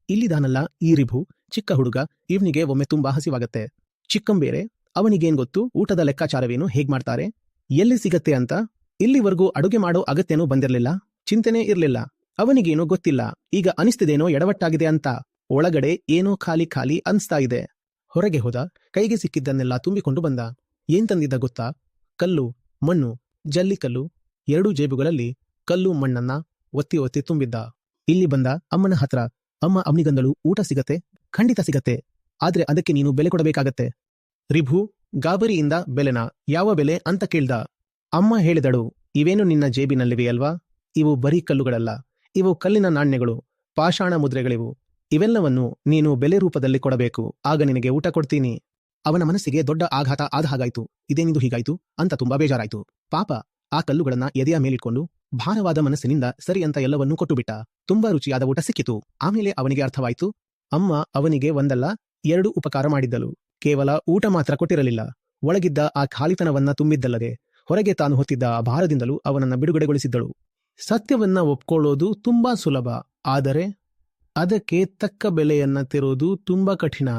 ಇಲ್ಲಿದಾನಲ್ಲ ಈ ರಿಭು, ಚಿಕ್ಕ ಹುಡುಗ, ಇವನಿಗೆ ಒಮ್ಮೆ ತುಂಬಾ ಹಸಿವಾಗತ್ತೆ. ಚಿಕ್ಕಂಬೇರೆ, ಅವನಿಗೇನ್ ಗೊತ್ತು ಊಟದ ಲೆಕ್ಕಾಚಾರವೇನು ಹೇಗ್ ಮಾಡ್ತಾರೆ, ಎಲ್ಲಿ ಸಿಗತ್ತೆ ಅಂತ. ಇಲ್ಲಿವರೆಗೂ ಅಡುಗೆ ಮಾಡೋ ಅಗತ್ಯನೂ ಬಂದಿರ್ಲಿಲ್ಲ, ಚಿಂತೆನೇ ಇರ್ಲಿಲ್ಲ. ಅವನಿಗೇನೂ ಗೊತ್ತಿಲ್ಲ, ಈಗ ಅನಿಸ್ತಿದೇನೋ ಎಡವಟ್ಟಾಗಿದೆ ಅಂತ. ಒಳಗಡೆ ಏನೋ ಖಾಲಿ ಖಾಲಿ ಅನ್ಸ್ತಾ ಇದೆ. ಹೊರಗೆ ಹೋದ, ಕೈಗೆ ಸಿಕ್ಕಿದ್ದನ್ನೆಲ್ಲ ತುಂಬಿಕೊಂಡು ಬಂದ. ಏನ್ ತಂದಿದ್ದ ಗೊತ್ತಾ? ಕಲ್ಲು, ಮಣ್ಣು, ಜಲ್ಲಿಕಲ್ಲು. 2 ಜೇಬುಗಳಲ್ಲಿ ಕಲ್ಲು ಮಣ್ಣನ್ನ ಒತ್ತಿ ಒತ್ತಿ ತುಂಬಿದ್ದ. ಇಲ್ಲಿ ಬಂದ ಅಮ್ಮನ ಹತ್ರ. ಅಮ್ಮ ಅವನಿಗಂದಳು, ಊಟ ಸಿಗತ್ತೆ? ಖಂಡಿತ ಸಿಗತ್ತೆ, ಆದ್ರೆ ಅದಕ್ಕೆ ನೀನು ಬೆಲೆ ಕೊಡಬೇಕಾಗತ್ತೆ. ರಿಭು ಗಾಬರಿಯಿಂದ ಬೆಲೆನಾ? ಯಾವ ಬೆಲೆ ಅಂತ ಕೇಳ್ದ. ಅಮ್ಮ ಹೇಳಿದಳು, ಇವೇನು ನಿನ್ನ ಜೇಬಿನಲ್ಲಿವೆಯಲ್ವಾ, ಇವು ಬರೀ ಕಲ್ಲುಗಳಲ್ಲ, ಇವು ಕಲ್ಲಿನ ನಾಣ್ಯಗಳು, ಪಾಷಾಣ ಮುದ್ರೆಗಳಿವು. ಇವೆಲ್ಲವನ್ನು ನೀನು ಬೆಲೆ ರೂಪದಲ್ಲಿ ಕೊಡಬೇಕು, ಆಗ ನಿನಗೆ ಊಟ ಕೊಡ್ತೀನಿ. ಅವನ ಮನಸ್ಸಿಗೆ ದೊಡ್ಡ ಆಘಾತ ಆದ ಹಾಗಾಯ್ತು. ಇದೇನಿದು ಹೀಗಾಯ್ತು ಅಂತ ತುಂಬಾ ಬೇಜಾರಾಯ್ತು. ಪಾಪ ಆ ಕಲ್ಲುಗಳನ್ನ ಎದೆಯ ಮೇಲಿಟ್ಕೊಂಡು ಭಾರವಾದ ಮನಸ್ಸಿನಿಂದ ಸರಿ ಅಂತ ಎಲ್ಲವನ್ನೂ ಕೊಟ್ಟುಬಿಟ್ಟ. ತುಂಬಾ ರುಚಿಯಾದ ಊಟ ಸಿಕ್ಕಿತು. ಆಮೇಲೆ ಅವನಿಗೆ ಅರ್ಥವಾಯ್ತು, ಅಮ್ಮ ಅವನಿಗೆ ಒಂದಲ್ಲ 2 ಉಪಕಾರ ಮಾಡಿದ್ದಳು. ಕೇವಲ ಊಟ ಮಾತ್ರ ಕೊಟ್ಟಿರಲಿಲ್ಲ, ಒಳಗಿದ್ದ ಆ ಖಾಲಿತನವನ್ನ ತುಂಬಿದ್ದಲ್ಲದೆ ಹೊರಗೆ ತಾನು ಹೊತ್ತಿದ್ದ ಆ ಭಾರದಿಂದಲೂ ಅವನನ್ನ ಬಿಡುಗಡೆಗೊಳಿಸಿದ್ದಳು. ಸತ್ಯವನ್ನ ಒಪ್ಕೊಳ್ಳೋದು ತುಂಬಾ ಸುಲಭ, ಆದರೆ ಅದಕ್ಕೆ ತಕ್ಕ ಬೆಲೆಯನ್ನ ತೆರೋದು ತುಂಬಾ ಕಠಿಣ.